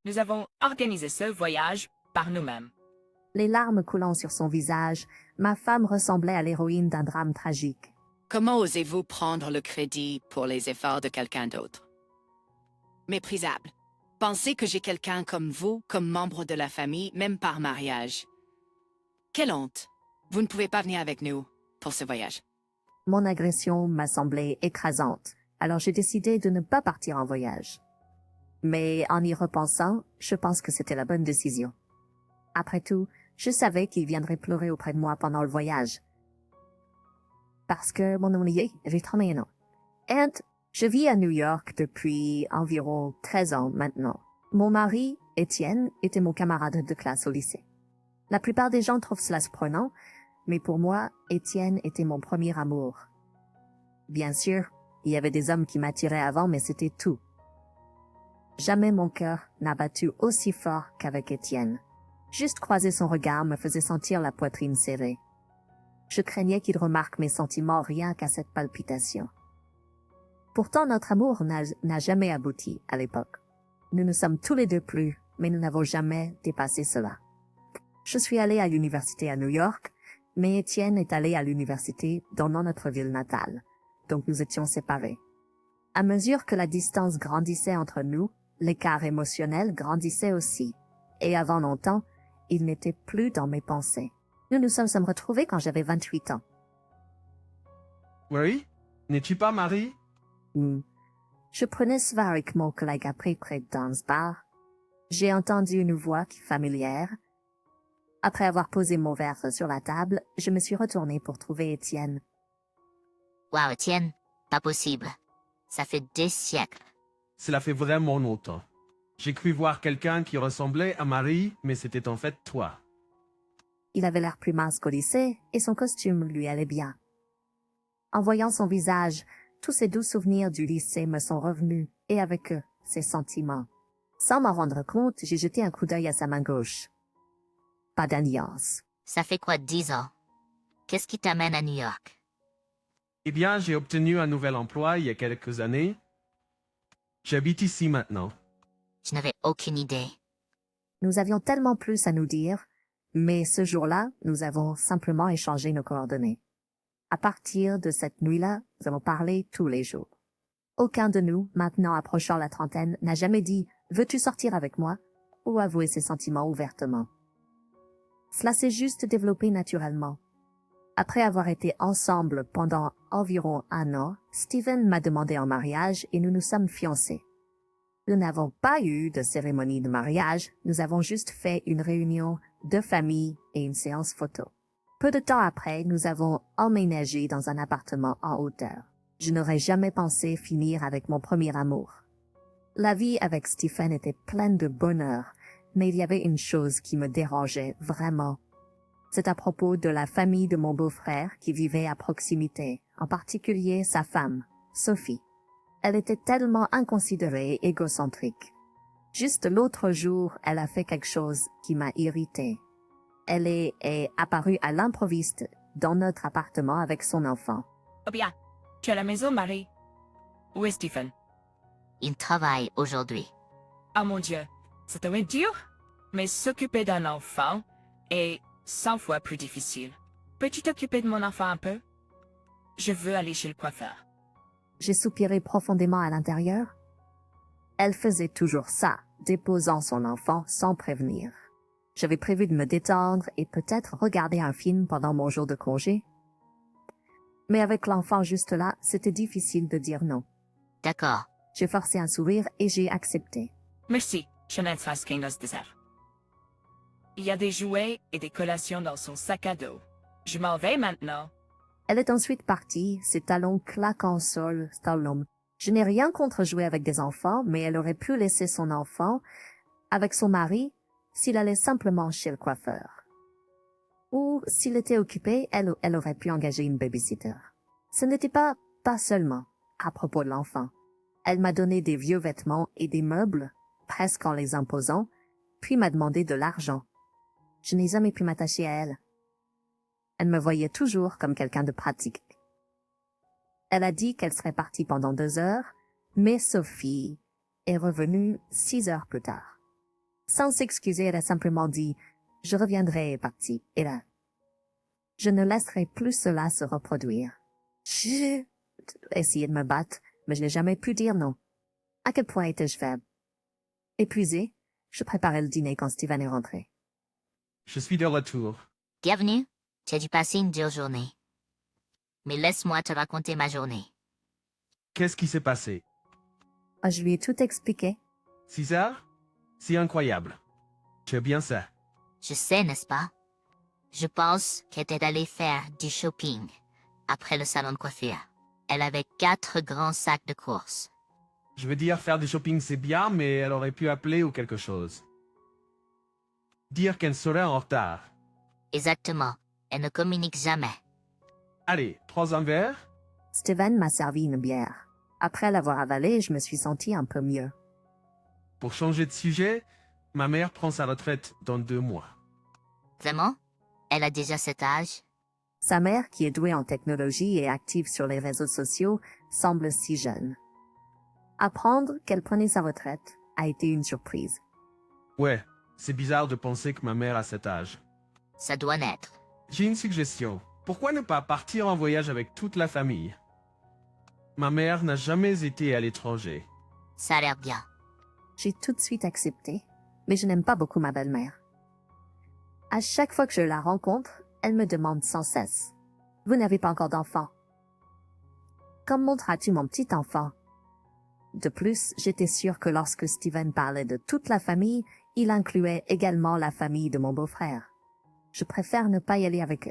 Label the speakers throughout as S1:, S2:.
S1: Nous avons organisé ce voyage par nous-mêmes.
S2: Les larmes coulant sur son visage, ma femme ressemblait à l'héroïne d'un drame tragique.
S3: Comment osez-vous prendre le crédit pour les efforts de quelqu'un d'autre? Méprisable. Pensez que j'ai quelqu'un comme vous, comme membre de la famille, même par mariage. Quelle honte! Vous ne pouvez pas venir avec nous pour ce voyage.
S2: Mon agression m'a semblé écrasante, alors j'ai décidé de ne pas partir en voyage. Mais en y repensant, je pense que c'était la bonne décision. Après tout, je savais qu'il viendrait pleurer auprès de moi pendant le voyage. Parce que mon nom est, j'ai 31 ans. Et je vis à New York depuis environ 13 ans maintenant. Mon mari, Étienne, était mon camarade de classe au lycée. La plupart des gens trouvent cela surprenant, mais pour moi, Étienne était mon premier amour. Bien sûr, il y avait des hommes qui m'attiraient avant, mais c'était tout. Jamais mon cœur n'a battu aussi fort qu'avec Étienne. Juste croiser son regard me faisait sentir la poitrine serrée. Je craignais qu'il remarque mes sentiments rien qu'à cette palpitation. Pourtant, notre amour n'a jamais abouti à l'époque. Nous nous sommes tous les deux plu, mais nous n'avons jamais dépassé cela. Je suis allée à l'université à New York, mais Étienne est allé à l'université dans notre ville natale, donc nous étions séparés. À mesure que la distance grandissait entre nous, l'écart émotionnel grandissait aussi, et avant longtemps, il n'était plus dans mes pensées. Nous nous sommes retrouvés quand j'avais 28 ans.
S4: Oui? N'es-tu pas marié?
S2: Je prenais souvent avec mon collègue après près dans ce bar. J'ai entendu une voix familière. Après avoir posé mon verre sur la table, je me suis retournée pour trouver Étienne.
S5: Wow, Étienne, pas possible. Ça fait des siècles.
S4: Cela fait vraiment longtemps. J'ai cru voir quelqu'un qui ressemblait à Marie, mais c'était en fait toi.
S2: Il avait l'air plus mince qu'au lycée, et son costume lui allait bien. En voyant son visage, tous ces doux souvenirs du lycée me sont revenus, et avec eux, ses sentiments. Sans m'en rendre compte, j'ai jeté un coup d'œil à sa main gauche. Pas d'alliance.
S5: Ça fait quoi 10 ans? Qu'est-ce qui t'amène à New York?
S4: Eh bien, j'ai obtenu un nouvel emploi il y a quelques années. J'habite ici maintenant.
S5: Je n'avais aucune idée.
S2: Nous avions tellement plus à nous dire, mais ce jour-là, nous avons simplement échangé nos coordonnées. À partir de cette nuit-là, nous avons parlé tous les jours. Aucun de nous, maintenant approchant la trentaine, n'a jamais dit « Veux-tu sortir avec moi ?» ou avouer ses sentiments ouvertement. Cela s'est juste développé naturellement. Après avoir été ensemble pendant environ 1 an, Steven m'a demandé en mariage et nous nous sommes fiancés. Nous n'avons pas eu de cérémonie de mariage, nous avons juste fait une réunion de famille et une séance photo. Peu de temps après, nous avons emménagé dans un appartement en hauteur. Je n'aurais jamais pensé finir avec mon premier amour. La vie avec Stephen était pleine de bonheur, mais il y avait une chose qui me dérangeait vraiment. C'est à propos de la famille de mon beau-frère qui vivait à proximité, en particulier sa femme, Sophie. Elle était tellement inconsidérée et égocentrique. Juste l'autre jour, elle a fait quelque chose qui m'a irritée. Elle est apparue à l'improviste dans notre appartement avec son enfant.
S1: Oh bien, tu es à la maison, Marie? Où est Stephen?
S5: Il travaille aujourd'hui.
S1: Oh mon Dieu, c'est un dur, mais s'occuper d'un enfant est 100 fois plus difficile. Peux-tu t'occuper de mon enfant un peu? Je veux aller chez le coiffeur.
S2: J'ai soupiré profondément à l'intérieur. Elle faisait toujours ça, déposant son enfant sans prévenir. J'avais prévu de me détendre et peut-être regarder un film pendant mon jour de congé. Mais avec l'enfant juste là, c'était difficile de dire non.
S5: D'accord.
S2: J'ai forcé un sourire et j'ai accepté.
S1: Merci, je n'ai pas qu'un dessert. Il y a des jouets et des collations dans son sac à dos. Je m'en vais maintenant.
S2: Elle est ensuite partie, ses talons claquant au sol, slalom. Je n'ai rien contre jouer avec des enfants, mais elle aurait pu laisser son enfant avec son mari s'il allait simplement chez le coiffeur. Ou s'il était occupé, elle aurait pu engager une babysitter. Ce n'était pas seulement à propos de l'enfant. Elle m'a donné des vieux vêtements et des meubles, presque en les imposant, puis m'a demandé de l'argent. Je n'ai jamais pu m'attacher à elle. Elle me voyait toujours comme quelqu'un de pratique. Elle a dit qu'elle serait partie pendant 2 heures, mais Sophie est revenue 6 heures plus tard. Sans s'excuser, elle a simplement dit « Je reviendrai » et est partie. Et là, je ne laisserai plus cela se reproduire. J'ai essayé de me battre, mais je n'ai jamais pu dire non. À quel point étais-je faible? Épuisée, je préparais le dîner quand Steven est rentré.
S4: Je suis de retour.
S5: Bienvenue, tu as dû passer une dure journée. Mais laisse-moi te raconter ma journée.
S4: Qu'est-ce qui s'est passé?
S2: Je lui ai tout expliqué.
S4: 6 heures? C'est incroyable. Tu es bien ça.
S5: Je sais, n'est-ce pas? Je pense qu'elle était allée faire du shopping après le salon de coiffure. Elle avait 4 grands sacs de courses.
S4: Je veux dire, faire du shopping c'est bien, mais elle aurait pu appeler ou quelque chose. Dire qu'elle serait en retard.
S5: Exactement. Elle ne communique jamais.
S4: Allez, prends un verre?
S2: Steven m'a servi une bière. Après l'avoir avalée, je me suis sentie un peu mieux.
S4: Pour changer de sujet, ma mère prend sa retraite dans 2 mois.
S5: Vraiment? Elle a déjà cet âge?
S2: Sa mère, qui est douée en technologie et active sur les réseaux sociaux, semble si jeune. Apprendre qu'elle prenait sa retraite a été une surprise.
S4: Ouais, c'est bizarre de penser que ma mère a cet âge.
S5: Ça doit naître.
S4: J'ai une suggestion. Pourquoi ne pas partir en voyage avec toute la famille? Ma mère n'a jamais été à l'étranger.
S5: Ça a l'air bien.
S2: J'ai tout de suite accepté, mais je n'aime pas beaucoup ma belle-mère. À chaque fois que je la rencontre, elle me demande sans cesse « Vous n'avez pas encore d'enfant. Quand monteras-tu mon petit enfant? » De plus, j'étais sûre que lorsque Steven parlait de toute la famille, il incluait également la famille de mon beau-frère. Je préfère ne pas y aller avec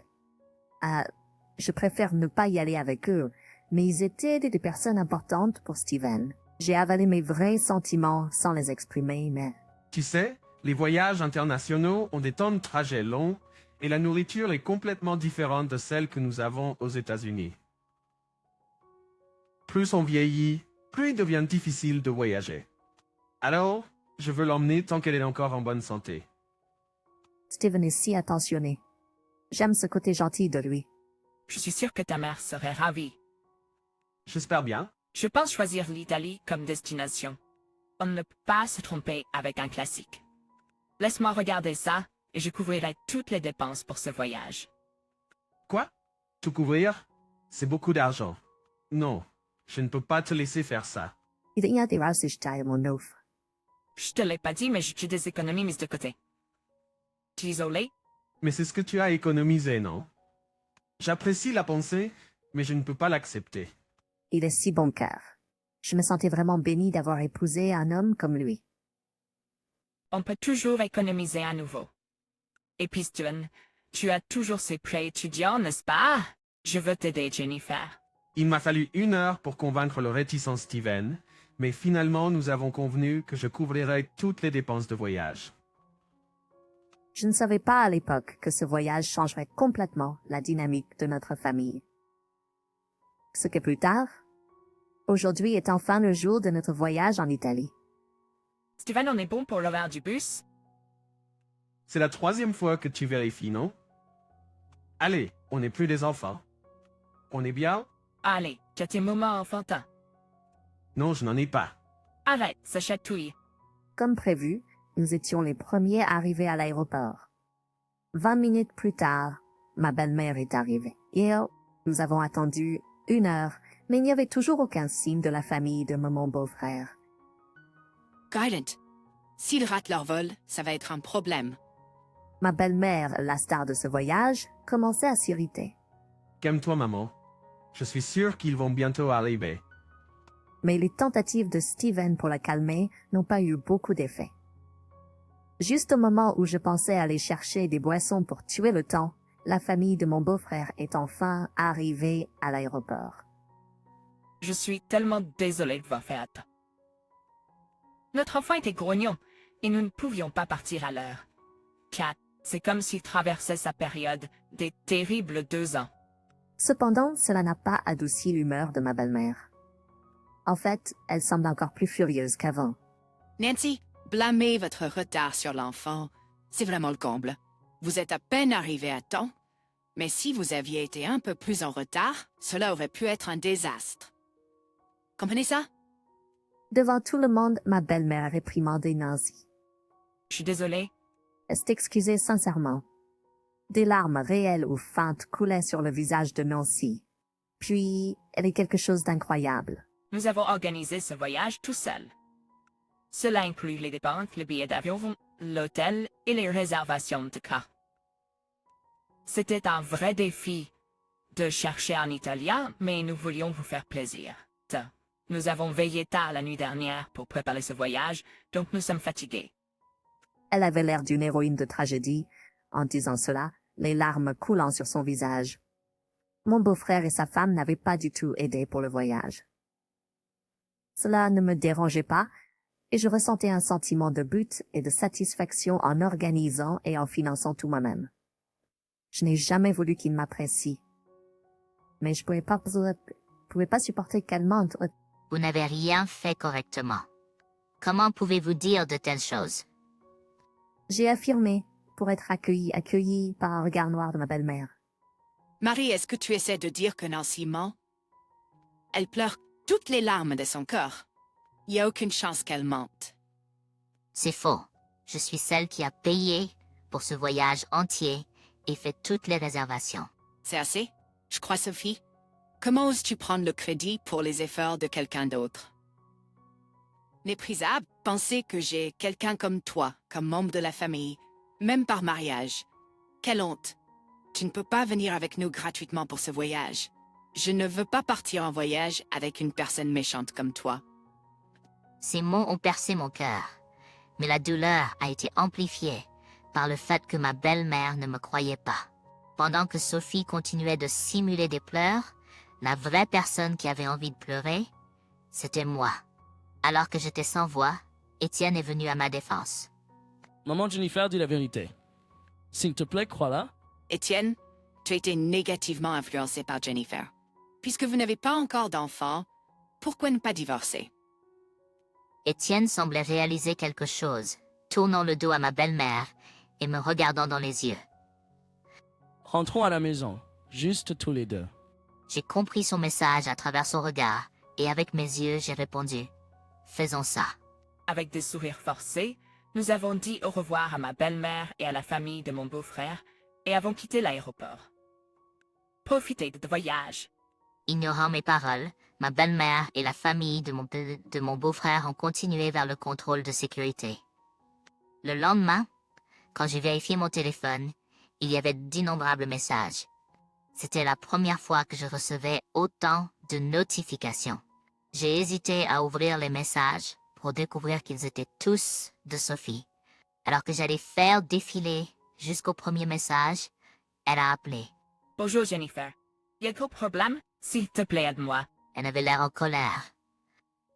S2: eux. Mais ils étaient des personnes importantes pour Steven. J'ai avalé mes vrais sentiments sans les exprimer, mais...
S4: Tu sais, les voyages internationaux ont des temps de trajet longs et la nourriture est complètement différente de celle que nous avons aux États-Unis. Plus on vieillit, plus il devient difficile de voyager. Alors, je veux l'emmener tant qu'elle est encore en bonne santé.
S2: Steven est si attentionné. J'aime ce côté gentil de lui.
S1: Je suis sûre que ta mère serait ravie.
S4: J'espère bien.
S1: Je pense choisir l'Italie comme destination. On ne peut pas se tromper avec un classique. Laisse-moi regarder ça et je couvrirai toutes les dépenses pour ce voyage.
S4: Quoi? Tout couvrir? C'est beaucoup d'argent. Non, je ne peux pas te laisser faire ça.
S2: Iedereen die raus ist Teil mon offre.
S1: Je te l'ai pas dit, mais j'ai des économies mises de côté. Désolé,
S4: Mais c'est ce que tu as économisé, non? J'apprécie la pensée, mais je ne peux pas l'accepter.
S2: Il est si bon cœur. Je me sentais vraiment bénie d'avoir épousé un homme comme lui.
S1: on peut toujours économiser à nouveau. Et puis Steven, tu as toujours ces prêts étudiants, n'est-ce pas? Je veux t'aider, Jennifer.
S4: Il m'a fallu 1 heure pour convaincre le réticent Steven, mais finalement nous avons convenu que je couvrirais toutes les dépenses de voyage.
S2: Je ne savais pas à l'époque que ce voyage changerait complètement la dynamique de notre famille. Ce que plus tard, aujourd'hui est enfin le jour de notre voyage en Italie.
S1: Steven, on est bon pour l'horaire du bus?
S4: C'est la 3e fois que tu vérifies, non? Allez, on n'est plus des enfants. On est bien?
S1: Allez, tu as tes moments enfantins.
S4: Non, je n'en ai pas.
S1: Arrête, ça chatouille.
S2: Comme prévu, nous étions les premiers arrivés à l'aéroport. 20 minutes plus tard, ma belle-mère est arrivée. Et nous avons attendu 1 heure, mais il n'y avait toujours aucun signe de la famille de mon beau-frère.
S3: Guidant, s'ils ratent leur vol, ça va être un problème.
S2: Ma belle-mère, la star de ce voyage, commençait à s'irriter.
S4: Calme-toi, maman. Je suis sûr qu'ils vont bientôt arriver.
S2: Mais les tentatives de Steven pour la calmer n'ont pas eu beaucoup d'effet. Juste au moment où je pensais aller chercher des boissons pour tuer le temps, la famille de mon beau-frère est enfin arrivée à l'aéroport.
S1: Je suis tellement désolée de voir faire attendre. Notre enfant était grognon et nous ne pouvions pas partir à l'heure. Kat, c'est comme s'il traversait sa période des terribles 2 ans.
S2: Cependant, cela n'a pas adouci l'humeur de ma belle-mère. En fait, elle semble encore plus furieuse qu'avant.
S3: Nancy, blâmer votre retard sur l'enfant, c'est vraiment le comble. Vous êtes à peine arrivé à temps, mais si vous aviez été un peu plus en retard, cela aurait pu être un désastre. Comprenez ça?
S2: Devant tout le monde, ma belle-mère a réprimandé Nancy.
S1: Je suis désolée.
S2: Elle s'est excusée sincèrement. Des larmes réelles ou feintes coulaient sur le visage de Nancy. Puis, elle est quelque chose d'incroyable.
S1: Nous avons organisé ce voyage tout seul. Cela inclut les dépenses, les billets d'avion, l'hôtel et les réservations de cas. C'était un vrai défi de chercher un Italien, mais nous voulions vous faire plaisir. Nous avons veillé tard la nuit dernière pour préparer ce voyage, donc nous sommes fatigués.
S2: Elle avait l'air d'une héroïne de tragédie. En disant cela, les larmes coulant sur son visage. Mon beau-frère et sa femme n'avaient pas du tout aidé pour le voyage. Cela ne me dérangeait pas, et je ressentais un sentiment de but et de satisfaction en organisant et en finançant tout moi-même. Je n'ai jamais voulu qu'il m'apprécie. Mais je pouvais pas supporter qu'elle mente.
S5: Vous n'avez rien fait correctement. Comment pouvez-vous dire de telles choses?
S2: J'ai affirmé, pour être accueilli par un regard noir de ma belle-mère.
S3: Marie, est-ce que tu essaies de dire que Nancy ment? Elle pleure toutes les larmes de son cœur. Il n'y a aucune chance qu'elle mente.
S5: C'est faux. Je suis celle qui a payé pour ce voyage entier et fait toutes les réservations.
S3: C'est assez? Je crois, Sophie. Comment oses-tu prendre le crédit pour les efforts de quelqu'un d'autre? Méprisable, penser que j'ai quelqu'un comme toi, comme membre de la famille, même par mariage. Quelle honte! Tu ne peux pas venir avec nous gratuitement pour ce voyage. Je ne veux pas partir en voyage avec une personne méchante comme toi.
S5: Ces mots ont percé mon cœur, mais la douleur a été amplifiée par le fait que ma belle-mère ne me croyait pas. Pendant que Sophie continuait de simuler des pleurs, la vraie personne qui avait envie de pleurer, c'était moi. Alors que j'étais sans voix, Étienne est venu à ma défense.
S6: Maman Jennifer dit la vérité. S'il te plaît, crois-la.
S3: Étienne, tu as été négativement influencé par Jennifer. Puisque vous n'avez pas encore d'enfant, pourquoi ne pas divorcer?
S5: Étienne semblait réaliser quelque chose, tournant le dos à ma belle-mère et me regardant dans les yeux.
S6: Rentrons à la maison, juste tous les deux.
S5: J'ai compris son message à travers son regard, et avec mes yeux, j'ai répondu « Faisons ça ».
S1: Avec des sourires forcés, nous avons dit au revoir à ma belle-mère et à la famille de mon beau-frère et avons quitté l'aéroport. Profitez de voyage.
S5: Ignorant mes paroles, ma belle-mère et la famille de mon beau-frère ont continué vers le contrôle de sécurité. Le lendemain, quand j'ai vérifié mon téléphone, il y avait d'innombrables messages. C'était la première fois que je recevais autant de notifications. J'ai hésité à ouvrir les messages pour découvrir qu'ils étaient tous de Sophie. Alors que j'allais faire défiler jusqu'au premier message, elle a appelé.
S1: Bonjour Jennifer. Y a-t-il problème? S'il te plaît, aide-moi.
S5: Elle avait l'air en colère.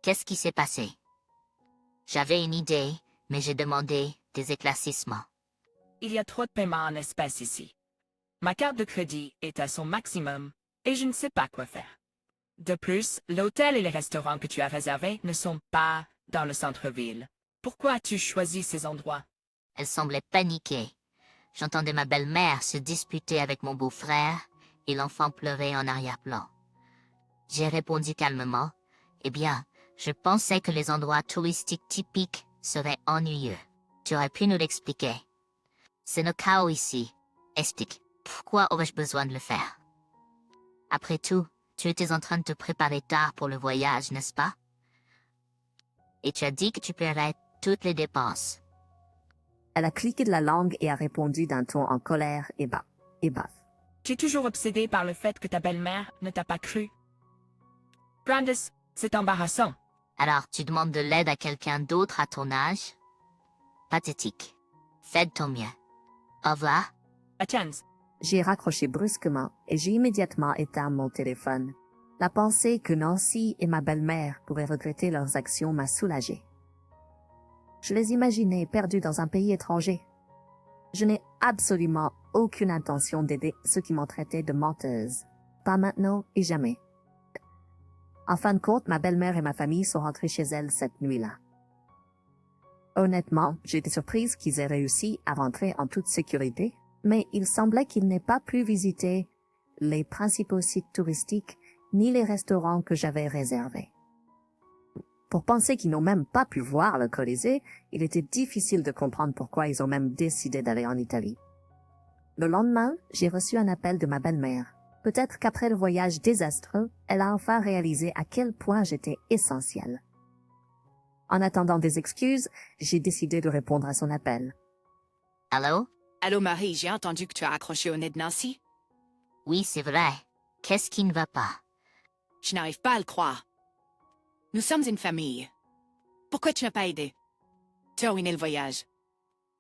S5: Qu'est-ce qui s'est passé? J'avais une idée, mais j'ai demandé des éclaircissements.
S1: Il y a trop de paiements en espèces ici. Ma carte de crédit est à son maximum et je ne sais pas quoi faire. De plus, l'hôtel et les restaurants que tu as réservés ne sont pas dans le centre-ville. Pourquoi as-tu choisi ces endroits?
S5: Elle semblait paniquée. J'entendais ma belle-mère se disputer avec mon beau-frère et l'enfant pleurer en arrière-plan. J'ai répondu calmement, « Eh bien, je pensais que les endroits touristiques typiques seraient ennuyeux. Tu aurais pu nous l'expliquer. C'est le chaos ici. Explique, pourquoi aurais-je besoin de le faire? Après tout, tu étais en train de te préparer tard pour le voyage, n'est-ce pas? Et tu as dit que tu paierais toutes les dépenses. »
S2: Elle a cliqué de la langue et a répondu d'un ton en colère et bas.
S1: Tu es toujours obsédé par le fait que ta belle-mère ne t'a pas cru. Brandis, c'est embarrassant.
S5: Alors, tu demandes de l'aide à quelqu'un d'autre à ton âge? Pathétique. Fais de ton mieux. Au revoir.
S1: Etienne,
S2: J'ai raccroché brusquement et j'ai immédiatement éteint mon téléphone. La pensée que Nancy et ma belle-mère pourraient regretter leurs actions m'a soulagée. Je les imaginais perdus dans un pays étranger. Je n'ai absolument aucune intention d'aider ceux qui m'ont traité de menteuse. Pas maintenant et jamais. En fin de compte, ma belle-mère et ma famille sont rentrées chez elles cette nuit-là. Honnêtement, j'ai été surprise qu'ils aient réussi à rentrer en toute sécurité, mais il semblait qu'ils n'aient pas pu visiter les principaux sites touristiques ni les restaurants que j'avais réservés. Pour penser qu'ils n'ont même pas pu voir le Colisée, il était difficile de comprendre pourquoi ils ont même décidé d'aller en Italie. Le lendemain, j'ai reçu un appel de ma belle-mère. Peut-être qu'après le voyage désastreux, elle a enfin réalisé à quel point j'étais essentielle. En attendant des excuses, j'ai décidé de répondre à son appel.
S5: Allô?
S3: Allô Marie, j'ai entendu que tu as accroché au nez de Nancy.
S5: Oui, c'est vrai. Qu'est-ce qui ne va pas?
S3: Je n'arrive pas à le croire. Nous sommes une famille. Pourquoi tu n'as pas aidé? Tu as ruiné le voyage.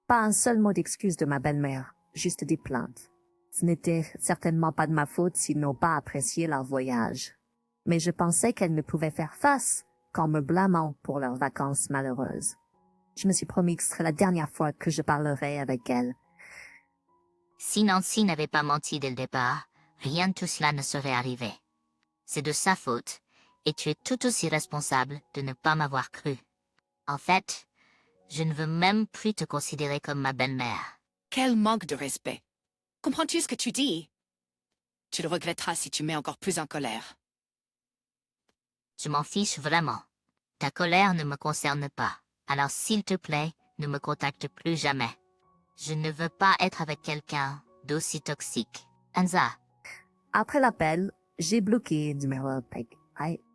S2: Pas un seul mot d'excuse de ma belle-mère, juste des plaintes. Ce n'était certainement pas de ma faute s'ils n'ont pas apprécié leur voyage. Mais je pensais qu'elles ne pouvaient faire face qu'en me blâmant pour leurs vacances malheureuses. Je me suis promis que ce serait la dernière fois que je parlerais avec elles.
S5: Si Nancy n'avait pas menti dès le départ, rien de tout cela ne serait arrivé. C'est de sa faute, et tu es tout aussi responsable de ne pas m'avoir cru. En fait, je ne veux même plus te considérer comme ma belle-mère.
S3: Quel manque de respect. Comprends-tu ce que tu dis? Tu le regretteras si tu mets encore plus en colère.
S5: Je m'en fiche vraiment. Ta colère ne me concerne pas. Alors s'il te plaît, ne me contacte plus jamais. Je ne veux pas être avec quelqu'un d'aussi toxique. Anza,
S2: Après l'appel, j'ai bloqué le numéro Peg.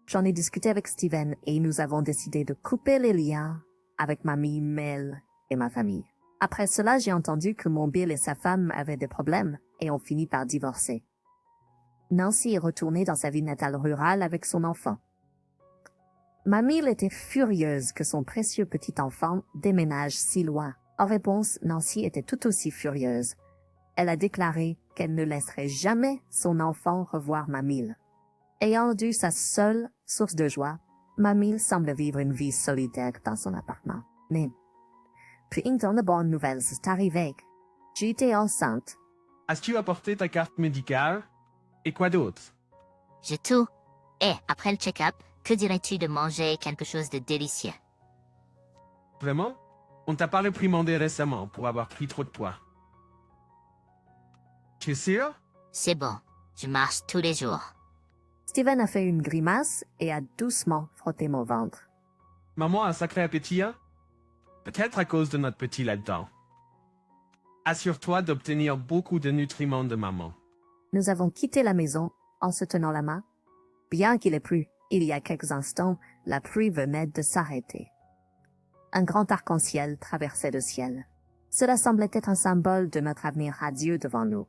S2: J'en ai discuté avec Steven et nous avons décidé de couper les liens avec mamie, Mel et ma famille. Après cela, j'ai entendu que mon Bill et sa femme avaient des problèmes et ont fini par divorcer. Nancy est retournée dans sa ville natale rurale avec son enfant. Mamie était furieuse que son précieux petit enfant déménage si loin. En réponse, Nancy était tout aussi furieuse. Elle a déclaré qu'elle ne laisserait jamais son enfant revoir Mamie. Ayant dû sa seule source de joie, Mamie semble vivre une vie solitaire dans son appartement. Mais, puis une de bonnes nouvelles est arrivée. J'ai été enceinte.
S4: As-tu apporté ta carte médicale? Et quoi d'autre?
S5: j'ai tout. Et après le check-up, que dirais-tu de manger quelque chose de délicieux?
S4: Vraiment? On t'a pas réprimandé récemment pour avoir pris trop de poids. Tu es sûr?
S5: C'est bon. Je marche tous les jours.
S2: Steven a fait une grimace et a doucement frotté mon ventre.
S4: Maman a un sacré appétit, hein? Peut-être à cause de notre petit là-dedans. Assure-toi d'obtenir beaucoup de nutriments de maman.
S2: Nous avons quitté la maison en se tenant la main. Bien qu'il ait plu, il y a quelques instants, la pluie venait de s'arrêter. Un grand arc-en-ciel traversait le ciel. Cela semblait être un symbole de notre avenir radieux devant nous.